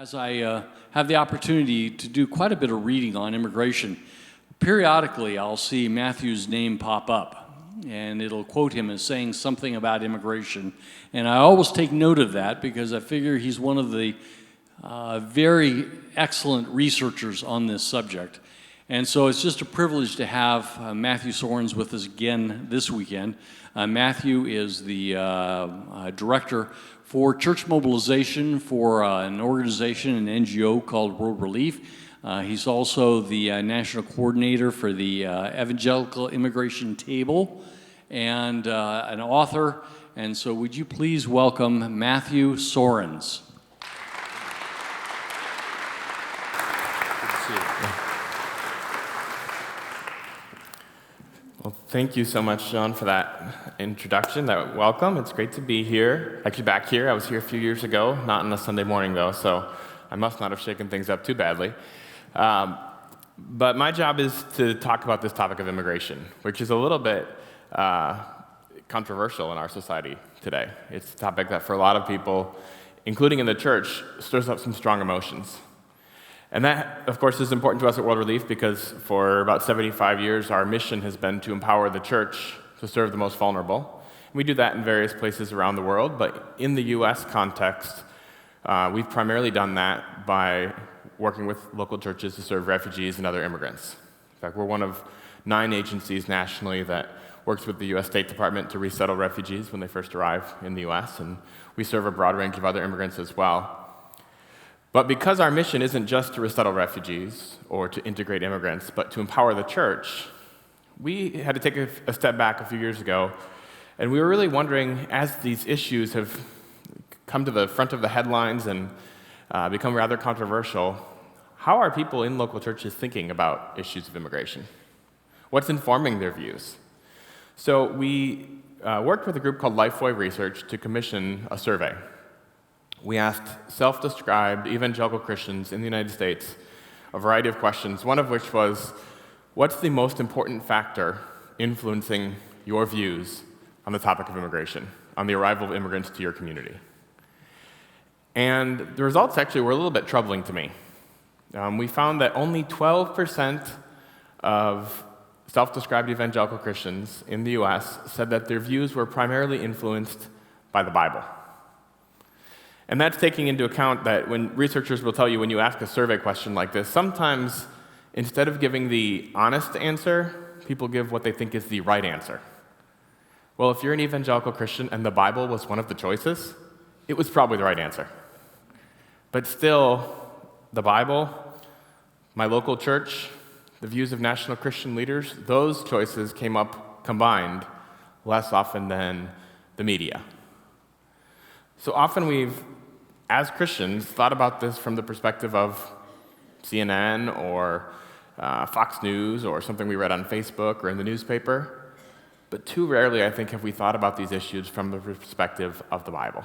As I have the opportunity to do quite a bit of reading on immigration, periodically I'll see Matthew's name pop up, and it'll quote him as saying something about immigration. And I always take note of that because I figure he's one of the very excellent researchers on this subject. And so it's just a privilege to have Matthew Soerens with us again this weekend. Matthew is the director for church mobilization for an organization, an NGO called World Relief. He's also the national coordinator for the Evangelical Immigration Table and an author. And so would you please welcome Matthew Soerens. Good to see you. Well, thank you so much, John, for that introduction, that welcome. It's great to be here, actually back here. I was here a few years ago, not on a Sunday morning, though, so I must not have shaken things up too badly. But my job is to talk about this topic of immigration, which is a little bit controversial in our society today. It's a topic that for a lot of people, including in the church, stirs up some strong emotions. And that, of course, is important to us at World Relief because for about 75 years, our mission has been to empower the church to serve the most vulnerable. And we do that in various places around the world, but in the U.S. context, we've primarily done that by working with local churches to serve refugees and other immigrants. In fact, we're one of 9 agencies nationally that works with the U.S. State Department to resettle refugees when they first arrive in the U.S., and we serve a broad range of other immigrants as well. But because our mission isn't just to resettle refugees or to integrate immigrants, but to empower the church, we had to take a step back a few years ago, and we were really wondering, as these issues have come to the front of the headlines and become rather controversial, how are people in local churches thinking about issues of immigration? What's informing their views? So we worked with a group called Lawfully Research to commission a survey. We asked self-described evangelical Christians in the United States a variety of questions, one of which was, what's the most important factor influencing your views on the topic of immigration, on the arrival of immigrants to your community? And the results actually were a little bit troubling to me. We found that only 12% of self-described evangelical Christians in the U.S. said that their views were primarily influenced by the Bible. And that's taking into account that when researchers will tell you when you ask a survey question like this, sometimes instead of giving the honest answer, people give what they think is the right answer. Well, if you're an evangelical Christian and the Bible was one of the choices, it was probably the right answer. But still, the Bible, my local church, the views of national Christian leaders, those choices came up combined less often than the media. So often we've, as Christians, thought about this from the perspective of CNN or Fox News or something we read on Facebook or in the newspaper, but too rarely, I think, have we thought about these issues from the perspective of the Bible.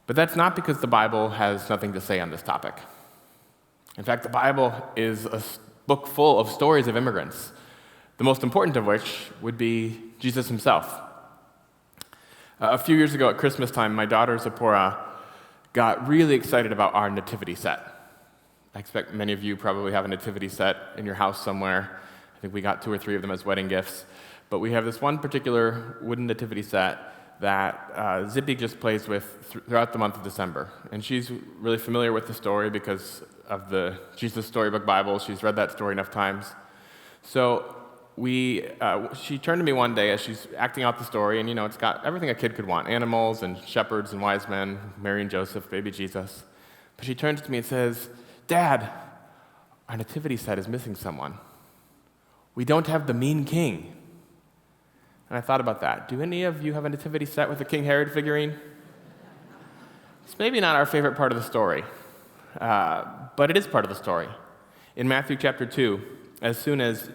But that's not because the Bible has nothing to say on this topic. In fact, the Bible is a book full of stories of immigrants, the most important of which would be Jesus himself. A few years ago at Christmas time, my daughter Zipporah got really excited about our nativity set. I expect many of you probably have a nativity set in your house somewhere. I think we got 2 or 3 of them as wedding gifts. But we have this one particular wooden nativity set that Zippy just plays with throughout the month of December. And she's really familiar with the story because of the Jesus Storybook Bible. She's read that story enough times. So she turned to me one day as she's acting out the story, and it's got everything a kid could want, animals and shepherds and wise men, Mary and Joseph, baby Jesus. But she turns to me and says, "Dad, our nativity set is missing someone. We don't have the mean king." And I thought about that. Do any of you have a nativity set with a King Herod figurine? It's maybe not our favorite part of the story, but it is part of the story. In Matthew chapter 2, as soon as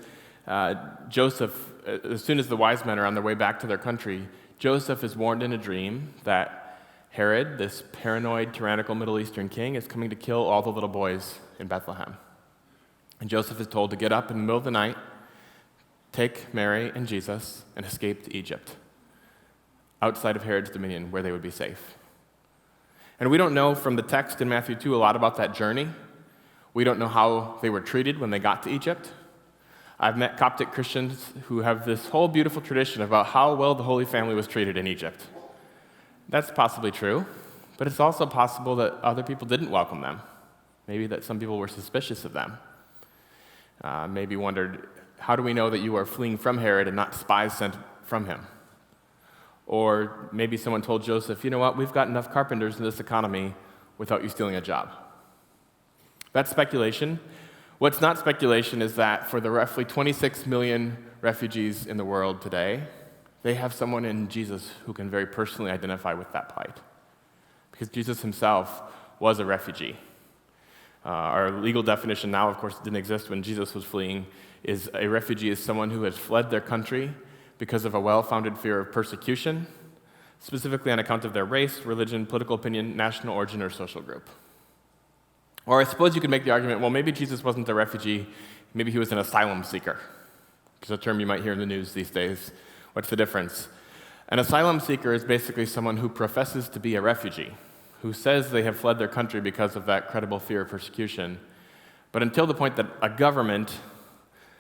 the wise men are on their way back to their country, Joseph is warned in a dream that Herod, this paranoid, tyrannical Middle Eastern king, is coming to kill all the little boys in Bethlehem. And Joseph is told to get up in the middle of the night, take Mary and Jesus, and escape to Egypt, outside of Herod's dominion, where they would be safe. And we don't know from the text in Matthew 2 a lot about that journey. We don't know how they were treated when they got to Egypt. I've met Coptic Christians who have this whole beautiful tradition about how well the Holy Family was treated in Egypt. That's possibly true, but it's also possible that other people didn't welcome them. Maybe that some people were suspicious of them. Maybe wondered, how do we know that you are fleeing from Herod and not spies sent from him? Or maybe someone told Joseph, you know what, we've got enough carpenters in this economy without you stealing a job. That's speculation. What's not speculation is that for the roughly 26 million refugees in the world today, they have someone in Jesus who can very personally identify with that plight. Because Jesus himself was a refugee. Our legal definition now, of course, didn't exist when Jesus was fleeing, is a refugee is someone who has fled their country because of a well-founded fear of persecution, specifically on account of their race, religion, political opinion, national origin, or social group. Or I suppose you could make the argument, well, maybe Jesus wasn't a refugee, maybe he was an asylum seeker, which is a term you might hear in the news these days. What's the difference? An asylum seeker is basically someone who professes to be a refugee, who says they have fled their country because of that credible fear of persecution. But until the point that a government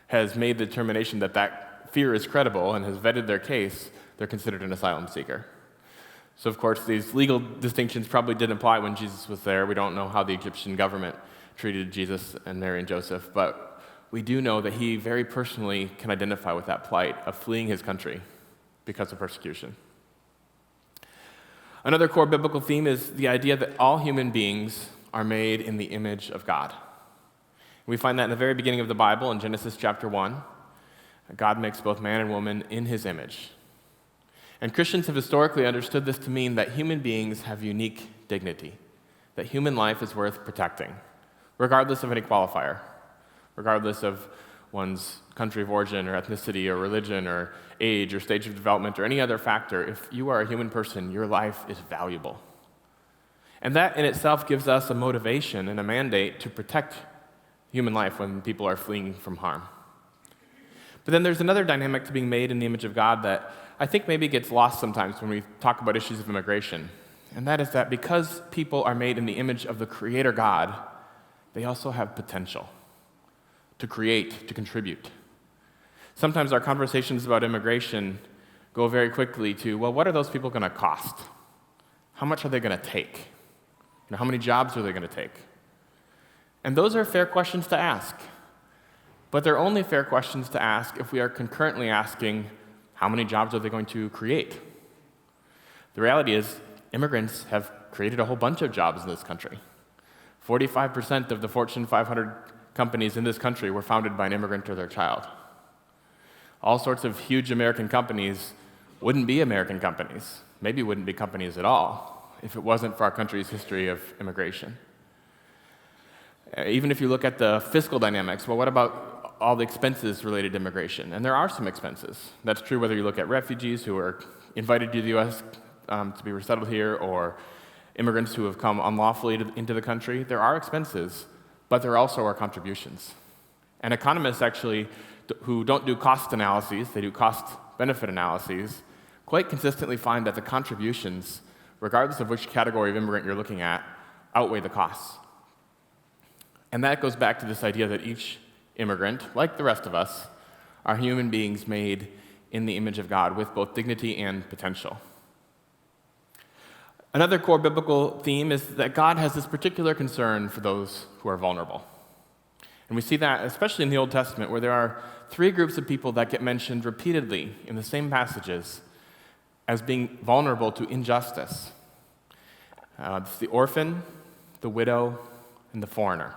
has made the determination that that fear is credible and has vetted their case, they're considered an asylum seeker. So, of course, these legal distinctions probably didn't apply when Jesus was there. We don't know how the Egyptian government treated Jesus and Mary and Joseph, but we do know that he very personally can identify with that plight of fleeing his country because of persecution. Another core biblical theme is the idea that all human beings are made in the image of God. We find that in the very beginning of the Bible, in Genesis chapter 1. God makes both man and woman in his image. And Christians have historically understood this to mean that human beings have unique dignity, that human life is worth protecting, regardless of any qualifier, regardless of one's country of origin or ethnicity or religion or age or stage of development or any other factor. If you are a human person, your life is valuable. And that in itself gives us a motivation and a mandate to protect human life when people are fleeing from harm. But then there's another dynamic to being made in the image of God that I think maybe gets lost sometimes when we talk about issues of immigration. And that is that because people are made in the image of the Creator God, they also have potential to create, to contribute. Sometimes our conversations about immigration go very quickly to, well, what are those people going to cost? How much are they going to take? How many jobs are they going to take? And those are fair questions to ask. But they're only fair questions to ask if we are concurrently asking, how many jobs are they going to create? The reality is, immigrants have created a whole bunch of jobs in this country. 45% of the Fortune 500 companies in this country were founded by an immigrant or their child. All sorts of huge American companies wouldn't be American companies, maybe wouldn't be companies at all, if it wasn't for our country's history of immigration. Even if you look at the fiscal dynamics, well, what about all the expenses related to immigration? And there are some expenses. That's true whether you look at refugees who are invited to the U.S. To be resettled here, or immigrants who have come unlawfully into the country. There are expenses, but there also are contributions. And economists actually, who don't do cost analyses, they do cost-benefit analyses, quite consistently find that the contributions, regardless of which category of immigrant you're looking at, outweigh the costs. And that goes back to this idea that each immigrant, like the rest of us, are human beings made in the image of God with both dignity and potential. Another core biblical theme is that God has this particular concern for those who are vulnerable. And we see that especially in the Old Testament, where there are three groups of people that get mentioned repeatedly in the same passages as being vulnerable to injustice. It's the orphan, the widow, and the foreigner.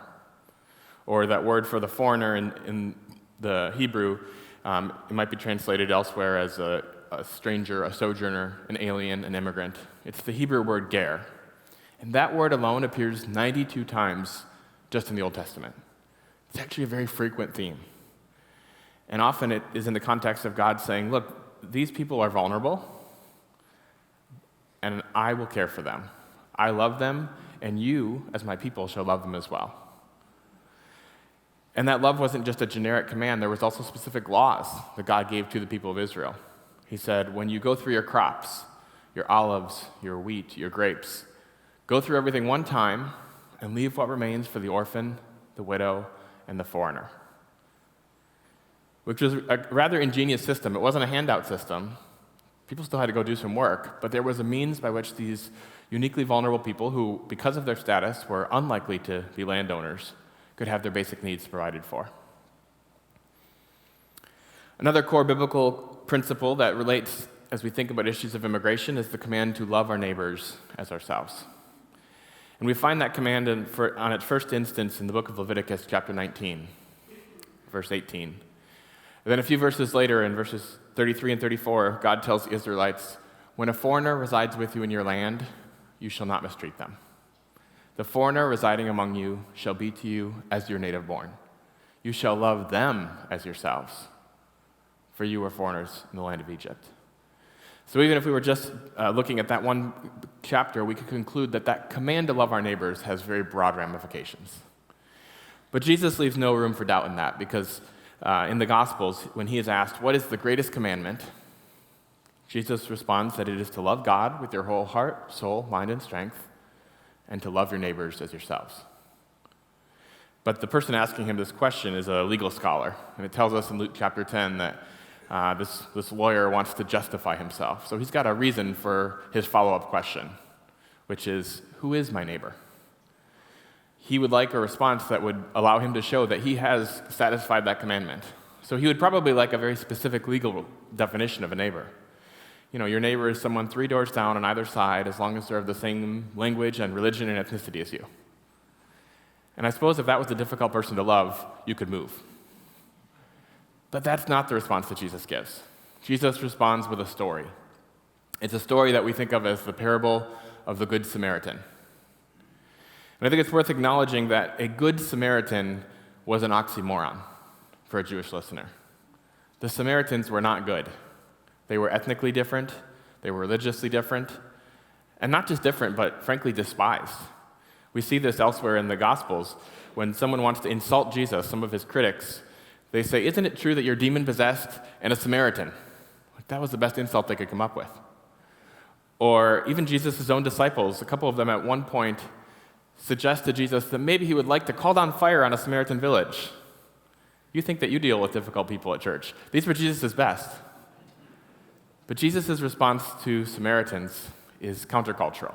Or that word for the foreigner in the Hebrew, it might be translated elsewhere as a stranger, a sojourner, an alien, an immigrant. It's the Hebrew word ger. And that word alone appears 92 times just in the Old Testament. It's actually a very frequent theme. And often it is in the context of God saying, look, these people are vulnerable, and I will care for them. I love them, and you, as my people, shall love them as well. And that love wasn't just a generic command. There was also specific laws that God gave to the people of Israel. He said, when you go through your crops, your olives, your wheat, your grapes, Go through everything one time and leave what remains for the orphan, the widow, and the foreigner. Which was a rather ingenious system. It wasn't a handout system. People still had to go do some work, but there was a means by which these uniquely vulnerable people who, because of their status, were unlikely to be landowners, could have their basic needs provided for. Another core biblical principle that relates as we think about issues of immigration is the command to love our neighbors as ourselves. And we find that command on its first instance in the book of Leviticus, chapter 19, verse 18. And then a few verses later, in verses 33 and 34, God tells the Israelites, "When a foreigner resides with you in your land, you shall not mistreat them. The foreigner residing among you shall be to you as your native born. You shall love them as yourselves, for you were foreigners in the land of Egypt." So even if we were just looking at that one chapter, we could conclude that that command to love our neighbors has very broad ramifications. But Jesus leaves no room for doubt in that, because in the Gospels, when he is asked, "What is the greatest commandment?" Jesus responds that it is to love God with your whole heart, soul, mind, and strength, and to love your neighbors as yourselves. But the person asking him this question is a legal scholar, and it tells us in Luke chapter 10 that this lawyer wants to justify himself. So he's got a reason for his follow-up question, which is, who is my neighbor? He would like a response that would allow him to show that he has satisfied that commandment. So he would probably like a very specific legal definition of a neighbor. You know, your neighbor is someone 3 doors down on either side, as long as they're of the same language and religion and ethnicity as you. And I suppose if that was a difficult person to love, you could move. But that's not the response that Jesus gives. Jesus responds with a story. It's a story that we think of as the parable of the Good Samaritan. And I think it's worth acknowledging that a Good Samaritan was an oxymoron for a Jewish listener. The Samaritans were not good. They were ethnically different, they were religiously different, and not just different, but frankly despised. We see this elsewhere in the Gospels. When someone wants to insult Jesus, some of his critics, they say, "Isn't it true that you're demon-possessed and a Samaritan?" Like, that was the best insult they could come up with. Or even Jesus' own disciples, a couple of them at one point suggest to Jesus that maybe he would like to call down fire on a Samaritan village. You think that you deal with difficult people at church. These were Jesus' best. But Jesus' response to Samaritans is countercultural,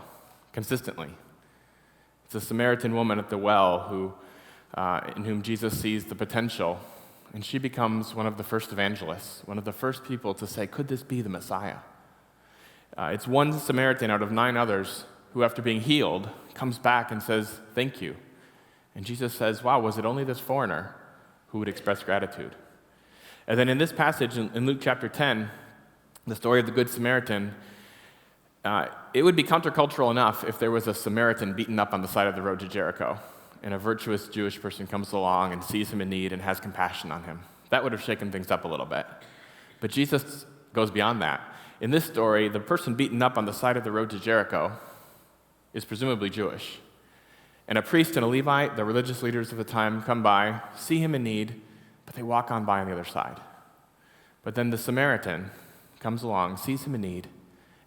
consistently. It's a Samaritan woman at the well in whom Jesus sees the potential, and she becomes one of the first evangelists, one of the first people to say, could this be the Messiah? It's one Samaritan out of 9 others who, after being healed, comes back and says, thank you. And Jesus says, wow, was it only this foreigner who would express gratitude? And then in this passage, in Luke chapter 10, the story of the Good Samaritan, it would be countercultural enough if there was a Samaritan beaten up on the side of the road to Jericho, and a virtuous Jewish person comes along and sees him in need and has compassion on him. That would have shaken things up a little bit. But Jesus goes beyond that. In this story, the person beaten up on the side of the road to Jericho is presumably Jewish. And a priest and a Levite, the religious leaders of the time, come by, see him in need, but they walk on by on the other side. But then the Samaritan comes along, sees him in need,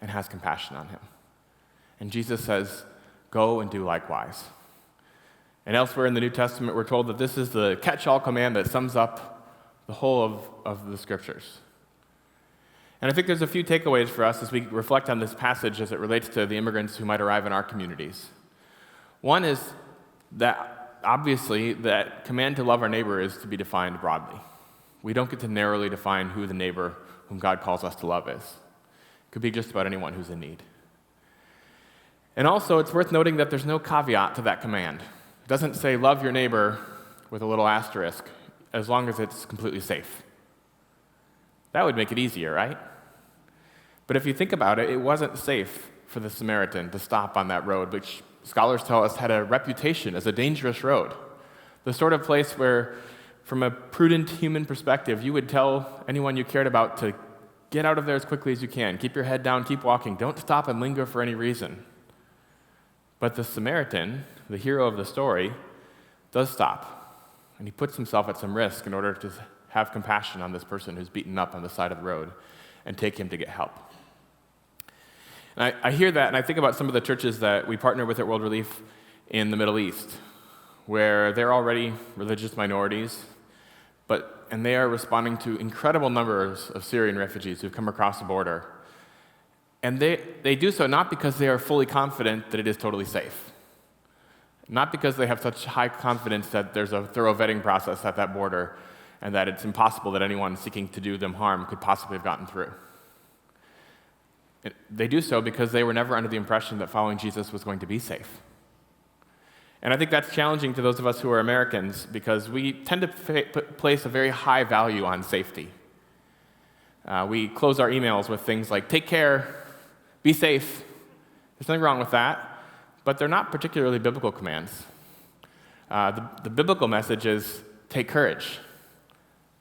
and has compassion on him. And Jesus says, go and do likewise. And elsewhere in the New Testament, we're told that this is the catch-all command that sums up the whole of the Scriptures. And I think there's a few takeaways for us as we reflect on this passage as it relates to the immigrants who might arrive in our communities. One is that, obviously, that command to love our neighbor is to be defined broadly. We don't get to narrowly define who the neighbor whom God calls us to love is. It could be just about anyone who's in need. And also, it's worth noting that there's no caveat to that command. It doesn't say, love your neighbor with a little asterisk, as long as it's completely safe. That would make it easier, right? But if you think about it, it wasn't safe for the Samaritan to stop on that road, which scholars tell us had a reputation as a dangerous road. The sort of place where, from a prudent human perspective, you would tell anyone you cared about to get out of there as quickly as you can. Keep your head down, keep walking. Don't stop and linger for any reason. But the Samaritan, the hero of the story, does stop. And he puts himself at some risk in order to have compassion on this person who's beaten up on the side of the road and take him to get help. And I hear that, and I think about some of the churches that we partner with at World Relief in the Middle East, where they're already religious minorities, and they are responding to incredible numbers of Syrian refugees who've come across the border. And they do so not because they are fully confident that it is totally safe, not because they have such high confidence that there's a thorough vetting process at that border and that it's impossible that anyone seeking to do them harm could possibly have gotten through. They do so because they were never under the impression that following Jesus was going to be safe. And I think that's challenging to those of us who are Americans because we tend to place a very high value on safety. We close our emails with things like, take care, be safe. There's nothing wrong with that, but they're not particularly biblical commands. The biblical message is, take courage,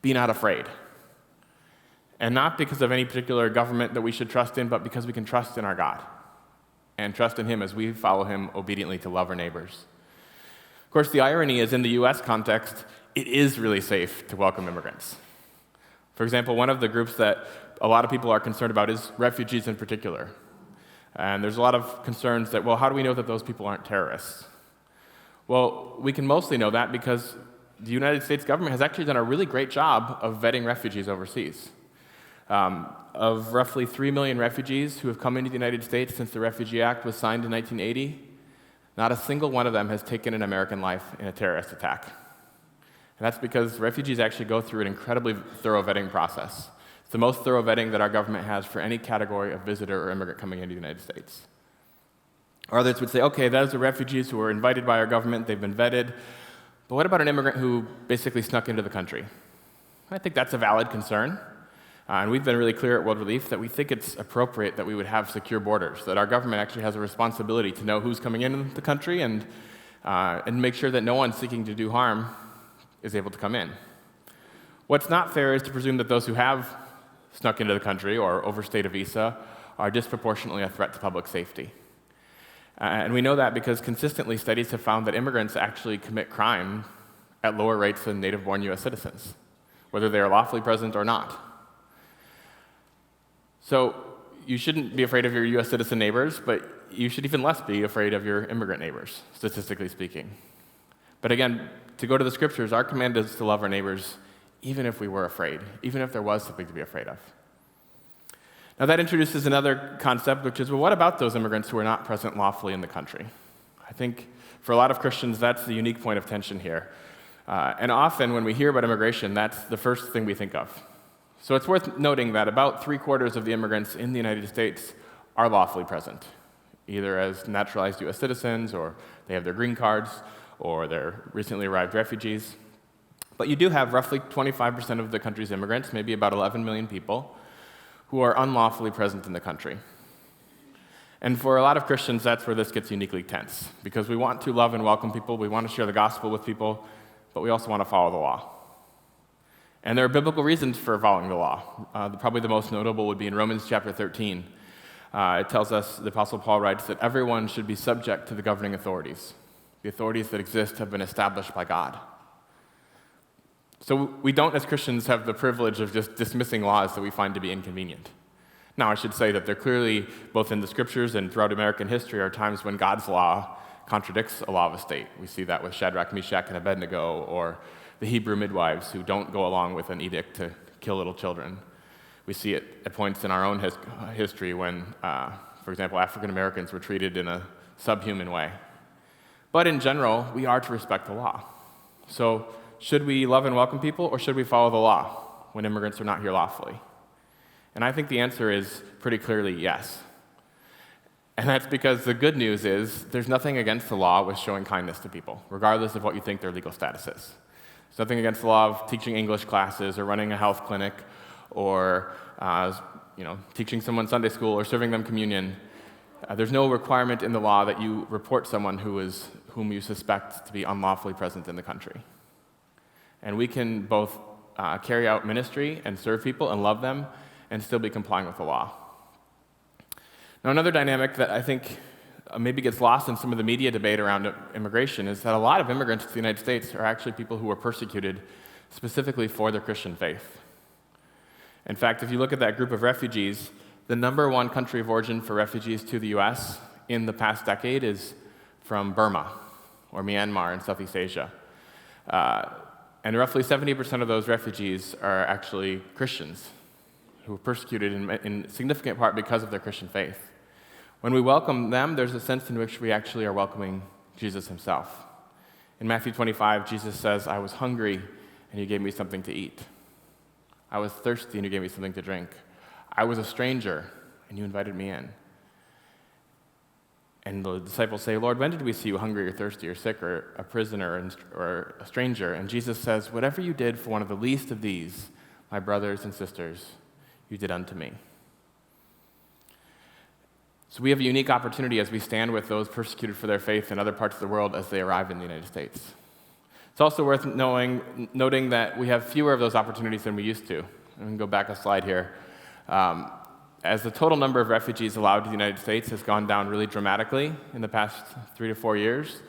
be not afraid. And not because of any particular government that we should trust in, but because we can trust in our God and trust in Him as we follow Him obediently to love our neighbors. Of course, the irony is in the U.S. context, it is really safe to welcome immigrants. For example, one of the groups that a lot of people are concerned about is refugees in particular. And there's a lot of concerns that, well, how do we know that those people aren't terrorists? Well, we can mostly know that because the United States government has actually done a really great job of vetting refugees overseas. Of roughly 3 million refugees who have come into the United States since the Refugee Act was signed in 1980, not a single one of them has taken an American life in a terrorist attack. And that's because refugees actually go through an incredibly thorough vetting process. It's the most thorough vetting that our government has for any category of visitor or immigrant coming into the United States. Or others would say, okay, those are refugees who were invited by our government, they've been vetted, but what about an immigrant who basically snuck into the country? I think that's a valid concern. And we've been really clear at World Relief that we think it's appropriate that we would have secure borders, that our government actually has a responsibility to know who's coming into the country and make sure that no one seeking to do harm is able to come in. What's not fair is to presume that those who have snuck into the country or overstayed a visa are disproportionately a threat to public safety. And we know that because consistently studies have found that immigrants actually commit crime at lower rates than native-born U.S. citizens, whether they are lawfully present or not. So you shouldn't be afraid of your U.S. citizen neighbors, but you should even less be afraid of your immigrant neighbors, statistically speaking. But again, to go to the scriptures, our command is to love our neighbors even if we were afraid, even if there was something to be afraid of. Now that introduces another concept, which is, well, what about those immigrants who are not present lawfully in the country? I think for a lot of Christians, that's the unique point of tension here. And often when we hear about immigration, that's the first thing we think of. So it's worth noting that about 3/4 of the immigrants in the United States are lawfully present, either as naturalized U.S. citizens, or they have their green cards, or they're recently arrived refugees. But you do have roughly 25% of the country's immigrants, maybe about 11 million people, who are unlawfully present in the country. And for a lot of Christians, that's where this gets uniquely tense, because we want to love and welcome people, we want to share the gospel with people, but we also want to follow the law. And there are biblical reasons for following the law. Probably the most notable would be in Romans chapter 13. It tells us, the Apostle Paul writes, that everyone should be subject to the governing authorities. The authorities that exist have been established by God. So we don't, as Christians, have the privilege of just dismissing laws that we find to be inconvenient. Now, I should say that there clearly, both in the scriptures and throughout American history, are times when God's law contradicts a law of a state. We see that with Shadrach, Meshach, and Abednego, or the Hebrew midwives who don't go along with an edict to kill little children. We see it at points in our own history when, for example, African Americans were treated in a subhuman way. But in general, we are to respect the law. So should we love and welcome people, or should we follow the law when immigrants are not here lawfully? And I think the answer is pretty clearly yes. And that's because the good news is there's nothing against the law with showing kindness to people, regardless of what you think their legal status is. There's nothing against the law of teaching English classes or running a health clinic or teaching someone Sunday school or serving them communion. There's no requirement in the law that you report someone whom you suspect to be unlawfully present in the country. And we can both carry out ministry and serve people and love them and still be complying with the law. Now, another dynamic that I think maybe gets lost in some of the media debate around immigration is that a lot of immigrants to the United States are actually people who were persecuted specifically for their Christian faith. In fact, if you look at that group of refugees, the number one country of origin for refugees to the U.S. in the past decade is from Burma or Myanmar in Southeast Asia. And roughly 70% of those refugees are actually Christians who were persecuted in significant part because of their Christian faith. When we welcome them, there's a sense in which we actually are welcoming Jesus himself. In Matthew 25, Jesus says, "I was hungry, and you gave me something to eat. I was thirsty, and you gave me something to drink. I was a stranger, and you invited me in." And the disciples say, "Lord, when did we see you hungry or thirsty or sick or a prisoner or a stranger?" And Jesus says, "Whatever you did for one of the least of these, my brothers and sisters, you did unto me." So we have a unique opportunity as we stand with those persecuted for their faith in other parts of the world as they arrive in the United States. It's also worth noting that we have fewer of those opportunities than we used to. We can go back a slide here. As the total number of refugees allowed to the United States has gone down really dramatically in the past 3 to 4 years,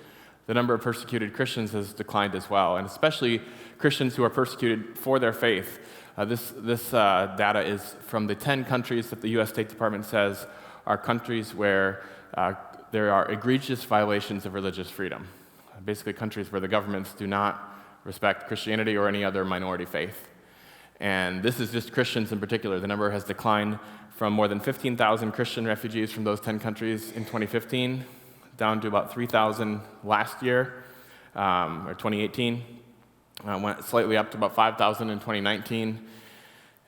the number of persecuted Christians has declined as well, and especially Christians who are persecuted for their faith. This data is from the 10 countries that the U.S. State Department says are countries where there are egregious violations of religious freedom. Basically countries where the governments do not respect Christianity or any other minority faith. And this is just Christians in particular. The number has declined from more than 15,000 Christian refugees from those 10 countries in 2015 down to about 3,000 last year, or 2018. Went slightly up to about 5,000 in 2019.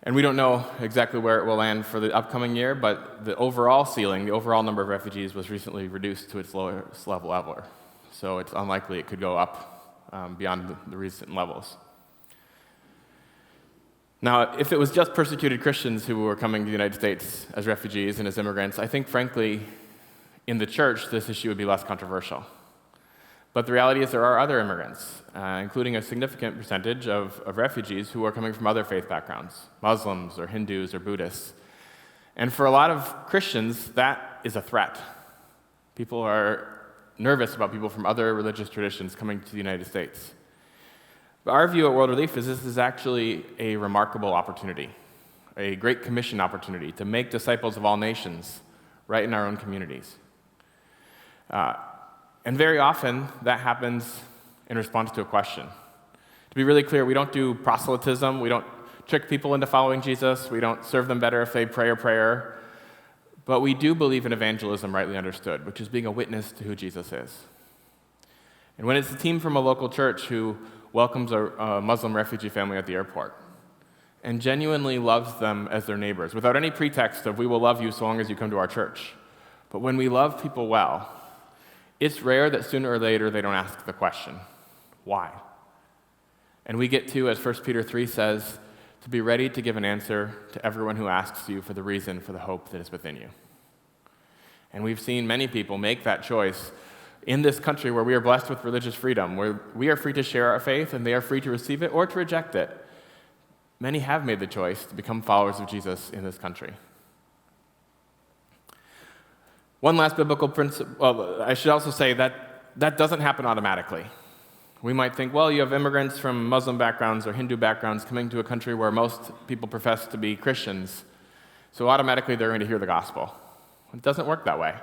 And we don't know exactly where it will land for the upcoming year, but the overall ceiling, the overall number of refugees was recently reduced to its lowest level ever. So it's unlikely it could go up beyond the recent levels. Now, if it was just persecuted Christians who were coming to the United States as refugees and as immigrants, I think, frankly, in the church, this issue would be less controversial. But the reality is there are other immigrants, including a significant percentage of refugees who are coming from other faith backgrounds, Muslims or Hindus or Buddhists. And for a lot of Christians, that is a threat. People are nervous about people from other religious traditions coming to the United States. But our view at World Relief is this is actually a remarkable opportunity, a Great Commission opportunity to make disciples of all nations right in our own communities. And very often, that happens in response to a question. To be really clear, we don't do proselytism. We don't trick people into following Jesus. We don't serve them better if they pray a prayer. But we do believe in evangelism rightly understood, which is being a witness to who Jesus is. And when it's a team from a local church who welcomes a Muslim refugee family at the airport and genuinely loves them as their neighbors, without any pretext of, we will love you so long as you come to our church. But when we love people well, it's rare that sooner or later they don't ask the question, why? And we get to, as 1 Peter 3 says, to be ready to give an answer to everyone who asks you for the reason for the hope that is within you. And we've seen many people make that choice in this country where we are blessed with religious freedom, where we are free to share our faith and they are free to receive it or to reject it. Many have made the choice to become followers of Jesus in this country. One last biblical principle, well, I should also say that doesn't happen automatically. We might think, well, you have immigrants from Muslim backgrounds or Hindu backgrounds coming to a country where most people profess to be Christians, so automatically they're going to hear the gospel. It doesn't work that way.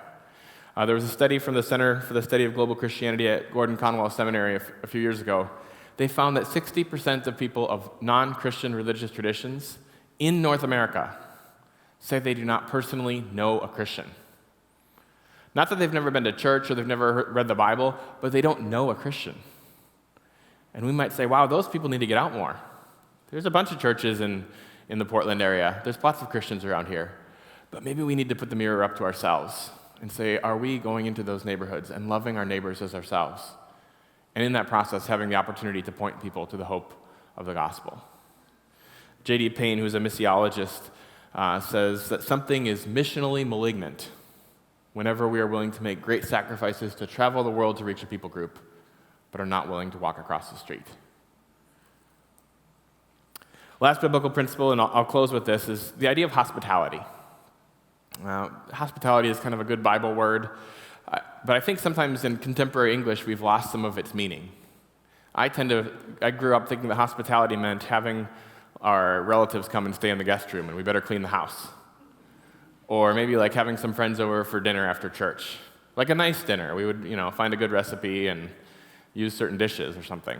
There was a study from the Center for the Study of Global Christianity at Gordon Conwell Seminary a few years ago. They found that 60% of people of non-Christian religious traditions in North America say they do not personally know a Christian. Not that they've never been to church or they've never read the Bible, but they don't know a Christian. And we might say, wow, those people need to get out more. There's a bunch of churches in the Portland area. There's lots of Christians around here. But maybe we need to put the mirror up to ourselves and say, are we going into those neighborhoods and loving our neighbors as ourselves? And in that process, having the opportunity to point people to the hope of the gospel. J.D. Payne, who's a missiologist, says that something is missionally malignant whenever we are willing to make great sacrifices to travel the world to reach a people group, but are not willing to walk across the street. Last biblical principle, and I'll close with this, is the idea of hospitality. Hospitality is kind of a good Bible word, but I think sometimes in contemporary English we've lost some of its meaning. I grew up thinking that hospitality meant having our relatives come and stay in the guest room, and we better clean the house. Or maybe like having some friends over for dinner after church. Like a nice dinner. We would, find a good recipe and use certain dishes or something.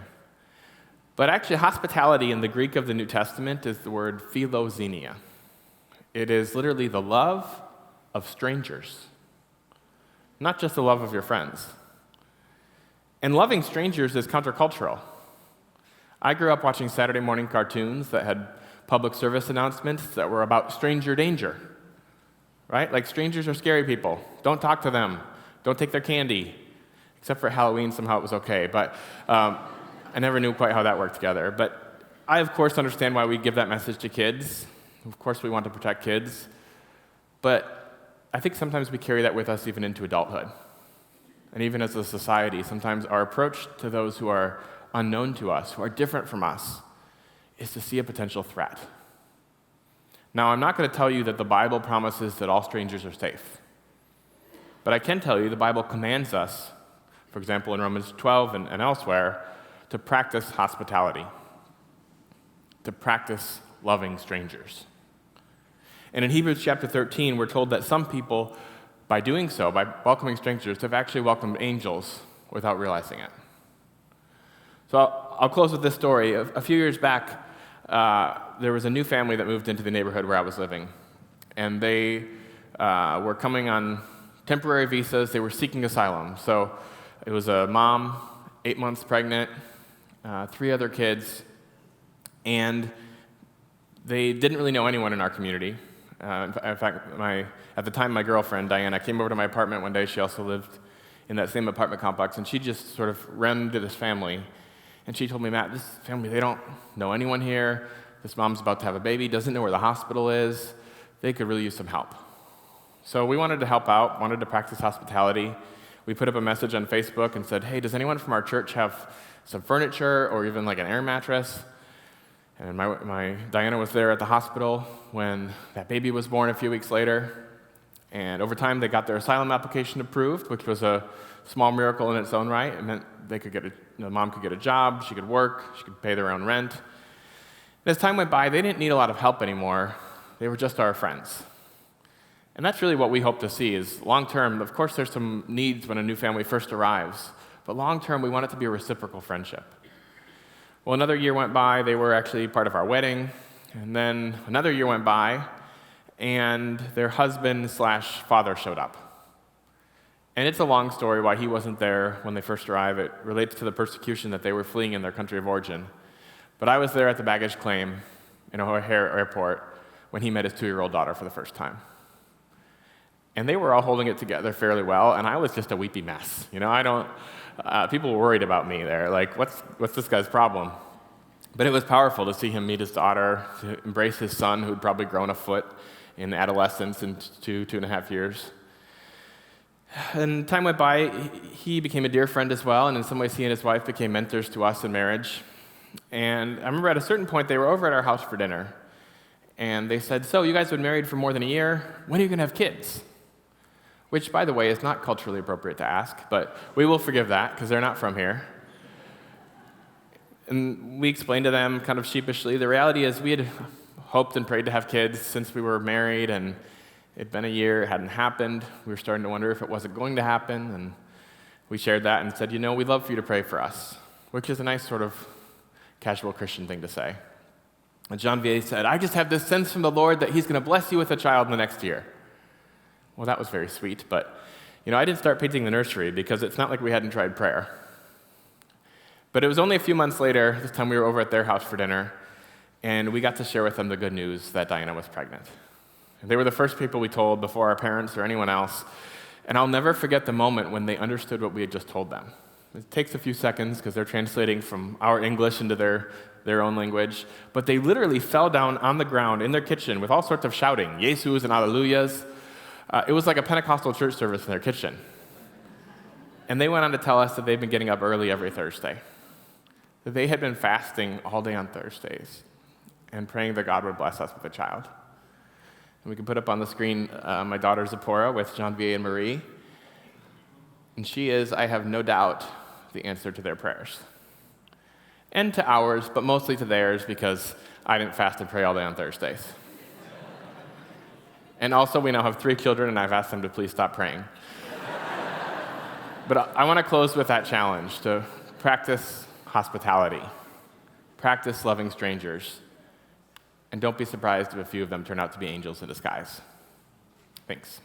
But actually, hospitality in the Greek of the New Testament is the word philoxenia. It is literally the love of strangers, not just the love of your friends. And loving strangers is countercultural. I grew up watching Saturday morning cartoons that had public service announcements that were about stranger danger, right? Like, strangers are scary people. Don't talk to them. Don't take their candy. Except for Halloween, somehow it was okay. But I never knew quite how that worked together. But I, of course, understand why we give that message to kids. Of course, we want to protect kids. But I think sometimes we carry that with us even into adulthood. And even as a society, sometimes our approach to those who are unknown to us, who are different from us, is to see a potential threat. Now, I'm not going to tell you that the Bible promises that all strangers are safe. But I can tell you the Bible commands us, for example, in Romans 12 and elsewhere, to practice hospitality, to practice loving strangers. And in Hebrews chapter 13, we're told that some people, by doing so, by welcoming strangers, have actually welcomed angels without realizing it. So I'll close with this story. A few years back, there was a new family that moved into the neighborhood where I was living. And they were coming on temporary visas. They were seeking asylum. So it was a mom, 8 months pregnant, 3 other kids, and they didn't really know anyone in our community. In fact, at the time, my girlfriend, Diana, came over to my apartment one day. She also lived in that same apartment complex, and she just sort of ran into this family. And she told me, Matt, this family, they don't know anyone here. This mom's about to have a baby, doesn't know where the hospital is. They could really use some help. So we wanted to help out, wanted to practice hospitality. We put up a message on Facebook and said, hey, does anyone from our church have some furniture or even like an air mattress? And my Diana was there at the hospital when that baby was born a few weeks later. And over time, they got their asylum application approved, which was a small miracle in its own right. It meant they could the mom could get a job, she could work, she could pay their own rent. And as time went by, they didn't need a lot of help anymore. They were just our friends. And that's really what we hope to see is long-term, of course there's some needs when a new family first arrives, but long-term we want it to be a reciprocal friendship. Well, another year went by, they were actually part of our wedding, and then another year went by, and their husband/father showed up. And it's a long story why he wasn't there when they first arrived. It relates to the persecution that they were fleeing in their country of origin. But I was there at the baggage claim in O'Hare Airport when he met his 2-year-old daughter for the first time. And they were all holding it together fairly well, and I was just a weepy mess. People were worried about me there, like, what's this guy's problem? But it was powerful to see him meet his daughter, to embrace his son, who'd probably grown a foot in adolescence in 2.5 years. And time went by, he became a dear friend as well, and in some ways he and his wife became mentors to us in marriage. And I remember at a certain point, they were over at our house for dinner, and they said, so you guys have been married for more than a year, when are you going to have kids? Which, by the way, is not culturally appropriate to ask, but we will forgive that, because they're not from here. And we explained to them kind of sheepishly, the reality is we had hoped and prayed to have kids since we were married, and it'd been a year, it hadn't happened. We were starting to wonder if it wasn't going to happen, and we shared that and said, we'd love for you to pray for us, which is a nice sort of casual Christian thing to say. And Jean-Vier said, I just have this sense from the Lord that he's going to bless you with a child in the next year. Well, that was very sweet, but I didn't start painting the nursery because it's not like we hadn't tried prayer. But it was only a few months later, this time we were over at their house for dinner, and we got to share with them the good news that Diana was pregnant. And they were the first people we told before our parents or anyone else, and I'll never forget the moment when they understood what we had just told them. It takes a few seconds because they're translating from our English into their own language, but they literally fell down on the ground in their kitchen with all sorts of shouting, Jesus and Alleluias. It was like a Pentecostal church service in their kitchen. And they went on to tell us that they've been getting up early every Thursday, that they had been fasting all day on Thursdays and praying that God would bless us with a child. And we can put up on the screen my daughter Zipporah with Jean-Vier and Marie. And she is, I have no doubt, the answer to their prayers. And to ours, but mostly to theirs because I didn't fast and pray all day on Thursdays. And also, we now have 3 children, and I've asked them to please stop praying. But I want to close with that challenge to practice hospitality, practice loving strangers, and don't be surprised if a few of them turn out to be angels in disguise. Thanks.